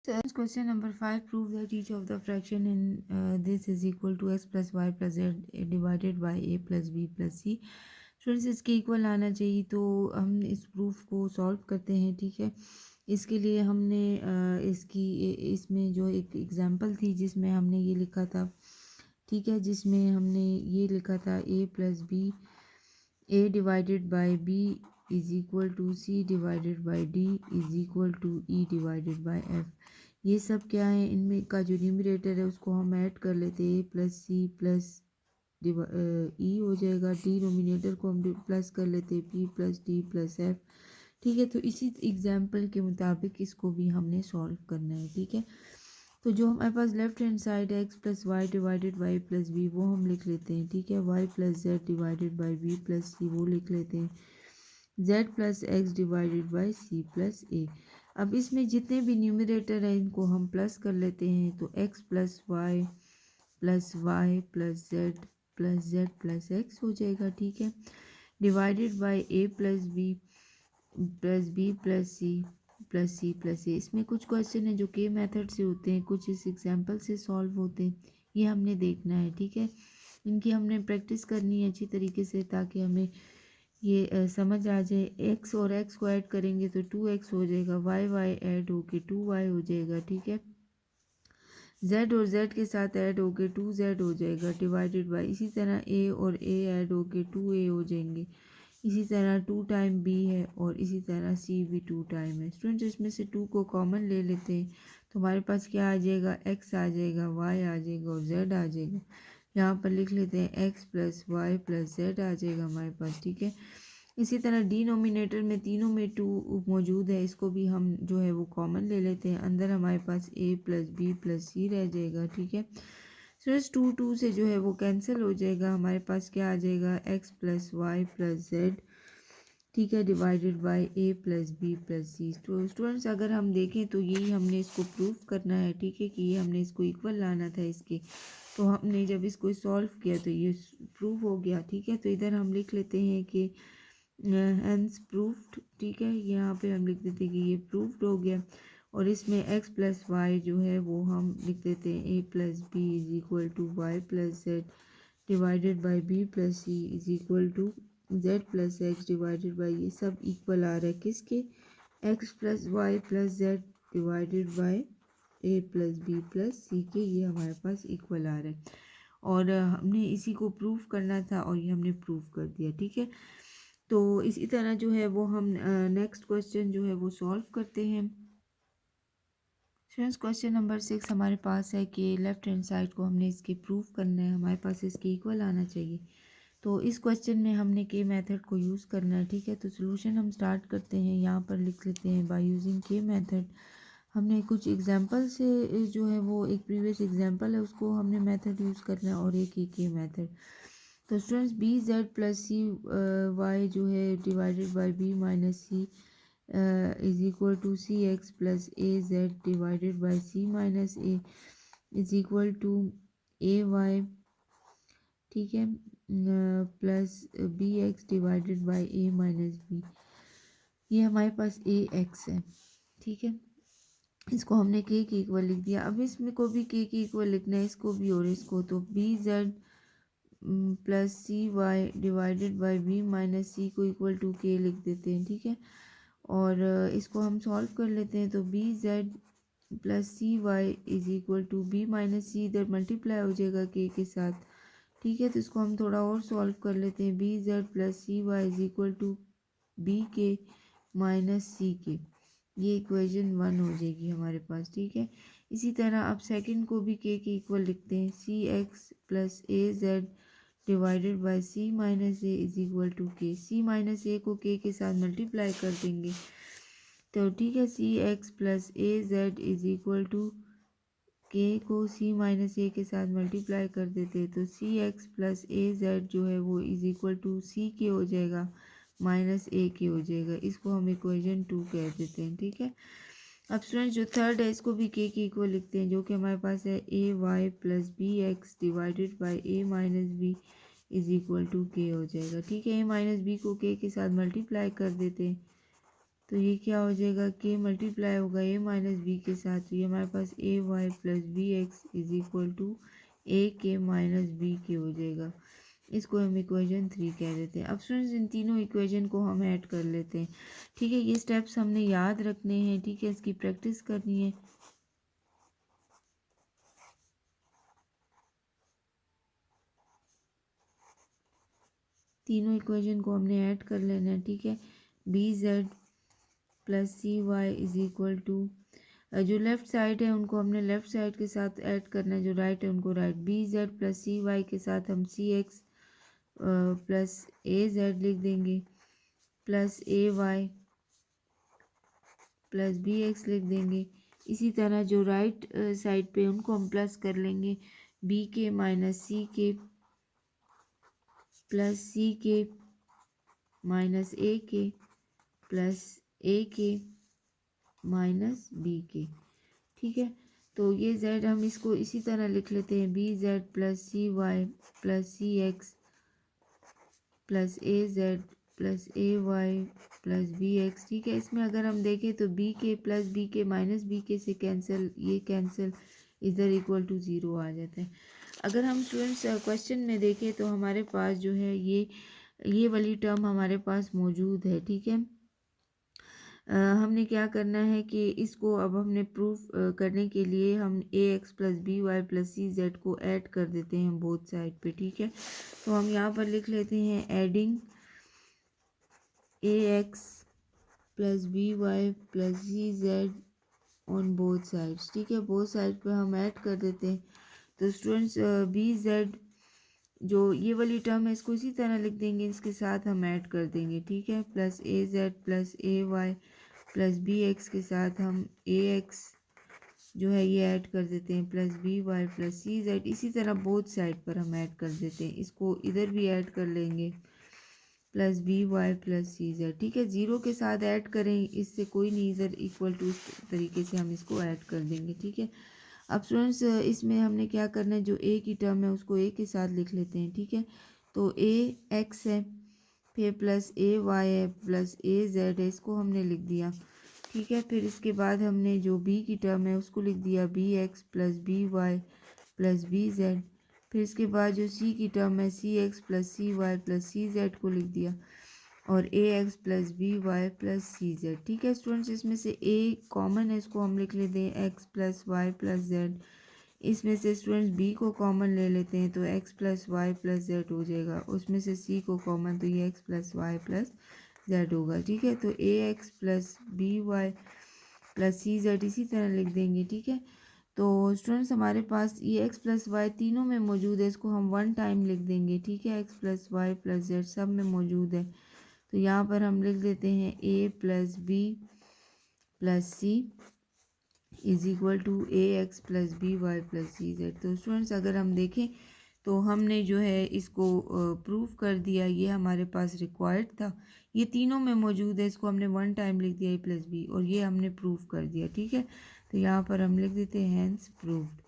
So question number 5, prove that each of the fraction in this is equal to x plus y plus z divided by a plus b plus c। Students इसके equal आना चाहिए, तो हम इस proof को solve करते हैं। ठीक है, इसके लिए हमने इसमें जो एक एग्जांपल थी जिसमें हमने ये लिखा था, ठीक है, जिसमें हमने ये लिखा था a plus B, a divided by b is equal to c divided by d is equal to e divided by f। ये सब क्या है, इनमें का जो न्यूमरेटर है उसको हम ऐड कर लेते हैं, a प्लस सी प्लस ई हो जाएगा, डिनोमिनेटर को हम प्लस कर लेते हैं, p plus D plus F. ठीक है, तो इसी एग्जाम्पल के मुताबिक इसको भी हमने सॉल्व करना है। ठीक है, तो जो हमारे पास लेफ्ट हैंड साइड है x plus y divided by plus b, वो हम लिख लेते हैं। ठीक है, y plus z divided by b plus c, वो लिख लेते हैं। Z plus x divided by c plus a. अब इसमें जितने भी न्यूमरेटर हैं इनको हम प्लस कर लेते हैं, तो x plus Y plus Y plus z plus x हो जाएगा। ठीक है, divided by a plus b plus c plus a. इसमें कुछ क्वेश्चन है जो के मेथड से होते हैं, कुछ इस एग्जाम्पल से सॉल्व होते हैं, ये हमने देखना है। ठीक है, इनकी हमने प्रैक्टिस करनी है अच्छी तरीके से ताकि हमें ये समझ आ जाए। एक्स और एक्स को ऐड करेंगे तो 2x हो जाएगा, वाई ऐड होके 2y हो जाएगा। ठीक है, z और z के साथ ऐड होके 2z हो जाएगा डिवाइडेड बाई, इसी तरह a और a ऐड होके 2a हो जाएंगे, इसी तरह 2 टाइम b है और इसी तरह c भी 2 टाइम है। स्टूडेंट्स इसमें से 2 को कॉमन ले लेते हैं तो हमारे पास क्या आ जाएगा, x आ जाएगा, y आ जाएगा और z आ जाएगा। यहाँ पर लिख लेते हैं x plus Y plus z आ जाएगा हमारे पास। ठीक है, इसी तरह डिनोमिनेटर में तीनों में 2 मौजूद है, इसको भी हम जो है वो कॉमन ले लेते हैं। अंदर हमारे पास a प्लस बी प्लस सी रह जाएगा। ठीक है, सो इस 2 से जो है वो कैंसिल हो जाएगा, हमारे पास क्या आ जाएगा, x plus Y plus z, ठीक है, divided by a plus b plus c. तो स्टूडेंट्स अगर हम देखें तो यही हमने इसको प्रूफ करना है। ठीक है, कि ये हमने इसको इक्वल लाना था इसके, तो हमने जब इसको सॉल्व किया तो ये प्रूफ हो गया। ठीक है, तो इधर हम लिख लेते हैं कि हैंस प्रूफ्ड। ठीक है, यहाँ पे हम लिख देते हैं कि ये प्रूफ्ड हो गया, और इसमें x प्लस वाई जो है वो हम लिख देते हैं a plus b is equal to y plus z divided by b plus c is equal to z plus x divided by, ये सब इक्वल आ रहा है किसके, x plus Y plus z divided by a plus b plus c के, ये हमारे पास equal आ रहा है। और हमने इसी को प्रूफ करना था और ये हमने प्रूफ कर दिया। ठीक है, तो इसी तरह जो है वो हम नेक्स्ट क्वेश्चन जो है वो सॉल्व करते हैं। फ्रेंड्स क्वेश्चन नंबर 6 हमारे पास है कि लेफ्ट हैंड साइड को हमने इसके प्रूफ करना है, हमारे पास इसके इक्वल आना चाहिए। तो इस क्वेश्चन में हमने के मेथड को यूज़ करना है। ठीक है, तो सोल्यूशन हम स्टार्ट करते हैं, यहाँ पर लिख लेते हैं बाय यूजिंग के मेथड। हमने कुछ एग्जांपल से जो है वो एक प्रीवियस एग्जांपल है उसको हमने मेथड यूज़ करना है, और एक ही के मेथड। तो स्टूडेंट्स बी जेड प्लस सी वाई जो है divided by B minus C is equal to C x plus A Z divided by C minus A is equal to A Y, ठीक है, plus B x divided by A minus B, ये हमारे पास ए x है। ठीक है, इसको हमने के इक्वल लिख दिया। अब इसमें को भी के इक्वल लिखना है, इसको भी और इसको, तो b Z plus C y divided by B minus c को इक्वल टू के लिख देते हैं। ठीक है, और इसको हम सॉल्व कर लेते हैं, तो b Z plus C Y is equal to b minus c, इधर मल्टीप्लाई हो जाएगा के साथ। ठीक है, तो इसको हम थोड़ा और सॉल्व कर लेते हैं, B Z plus C Y is equal to B K minus C के, ये इक्वेशन 1 हो जाएगी हमारे पास। ठीक है, इसी तरह अब सेकंड को भी के इक्वल लिखते हैं, c x plus A Z divided by C minus A is equal to k, c minus ए को के साथ मल्टीप्लाई कर देंगे, तो ठीक है, C x plus A Z is equal to K को सी माइनस ए के साथ मल्टीप्लाई कर देते हैं, तो सी एक्स प्लस ए जेड जो है वो इज इक्वल टू सी के हो जाएगा माइनस ए के हो जाएगा, इसको हम इक्वेशन 2 कह देते हैं। ठीक है, अब स्टूडेंट जो थर्ड है इसको भी के इक्वल लिखते हैं, जो कि हमारे पास है a y plus B x divided by A minus b is equal to k हो जाएगा। ठीक है, ए माइनस बी को के साथ मल्टीप्लाई कर देते हैं, तो ये क्या हो जाएगा, के मल्टीप्लाई होगा ए माइनस बी के साथ, तो ये हमारे पास a y plus B x is equal to a k minus B के हो जाएगा। इसको हम इक्वेशन 3 कह देते हैं। अब स्टूडेंट्स इन तीनों इक्वेशन को हम ऐड कर लेते हैं। ठीक है, ये स्टेप्स हमने याद रखने हैं। ठीक है, इसकी प्रैक्टिस करनी है। तीनों इक्वेशन को हमने ऐड कर लेना है। ठीक है, B Z plus C Y is equal to, जो लेफ्ट साइड है उनको हमने लेफ्ट साइड के साथ ऐड करना है, जो राइट है उनको राइट। बी जेड प्लस सी वाई के साथ हम सी एक्स प्लस ए जेड लिख देंगे, प्लस ए वाई प्लस बी एक्स लिख देंगे। इसी तरह जो राइट साइड पे उनको हम प्लस कर लेंगे, बी के माइनस सी के प्लस सी के माइनस ए के प्लस ए के माइनस बी के। ठीक है, तो ये z हम इसको इसी तरह लिख लेते हैं, बी जेड प्लस सी वाई प्लस सी एक्स प्लस ए जेड प्लस ए वाई प्लस बी एक्स। ठीक है, इसमें अगर हम देखें तो बी के plus B K minus B के से कैंसिल, ये कैंसिल, इधर इक्वल टू ज़ीरो आ जाता है। अगर हम स्टूडेंट्स क्वेश्चन में देखें तो हमारे पास जो है ये वाली टर्म हमारे पास मौजूद है। ठीक है, हमने क्या करना है कि इसको अब हमने प्रूफ करने के लिए हम a x plus B Y plus C Z को ऐड कर देते हैं बोथ साइड पे। ठीक है, तो हम यहाँ पर लिख लेते हैं adding A x plus B Y plus C Z on both sides. ठीक है, बोथ साइड पे हम ऐड कर देते हैं। तो स्टूडेंट्स बी जेड जो ये वाली टर्म है इसको इसी तरह लिख देंगे, इसके साथ हम ऐड कर देंगे। ठीक है, प्लस ए जेड प्लस ए वाई प्लस बी एक्स के साथ हम ए एक्स जो है ये ऐड कर देते हैं, प्लस बी वाई प्लस सी जेड। इसी तरह बोथ साइड पर हम ऐड कर देते हैं, इसको इधर भी ऐड कर लेंगे, प्लस बी वाई प्लस सी जेड। ठीक है, ज़ीरो के साथ ऐड करें, इससे कोई नहीं, इधर इक्वल टू इस तरीके से हम इसको ऐड कर देंगे। ठीक है, अब स्टूडेंट्स इसमें हमने क्या करना है, जो ए की टर्म है उसको ए के साथ लिख लेते हैं। ठीक है, तो ए एक्स है, फिर प्लस ए वाई है, प्लस ए जेड है, इसको हमने लिख दिया। ठीक है, फिर इसके बाद हमने जो बी की टर्म है उसको लिख दिया, B X plus B Y plus B Z. फिर इसके बाद जो सी की टर्म है, सी एक्स प्लस सी वाई प्लस सी जेड को लिख दिया, और A x plus B Y plus C Z. ठीक है स्टूडेंट्स, इसमें से ए कॉमन है, इसको हम लिख लेते हैं X plus Y plus Z. इसमें से स्टूडेंट्स बी को कॉमन ले लेते हैं, तो x plus Y plus Z हो जाएगा। उसमें से सी को कॉमन, तो ये x plus Y plus Z होगा। ठीक है, तो ए x plus B Y plus सी जेड इसी तरह लिख देंगे। ठीक है, तो स्टूडेंट्स हमारे पास ये एक्स प्लस वाई तीनों में मौजूद है, इसको हम वन टाइम लिख देंगे। ठीक है, x plus Y plus Z सब में मौजूद है, तो यहाँ पर हम लिख देते हैं a plus b plus c is equal to a x plus B Y plus C z. तो स्टूडेंट्स अगर हम देखें तो हमने जो है इसको प्रूफ कर दिया, ये हमारे पास रिक्वायर्ड था, ये तीनों में मौजूद है, इसको हमने वन टाइम लिख दिया ए प्लस बी, और ये हमने प्रूफ कर दिया। ठीक है, तो यहाँ पर हम लिख देते हैं हैंस प्रूव्ड।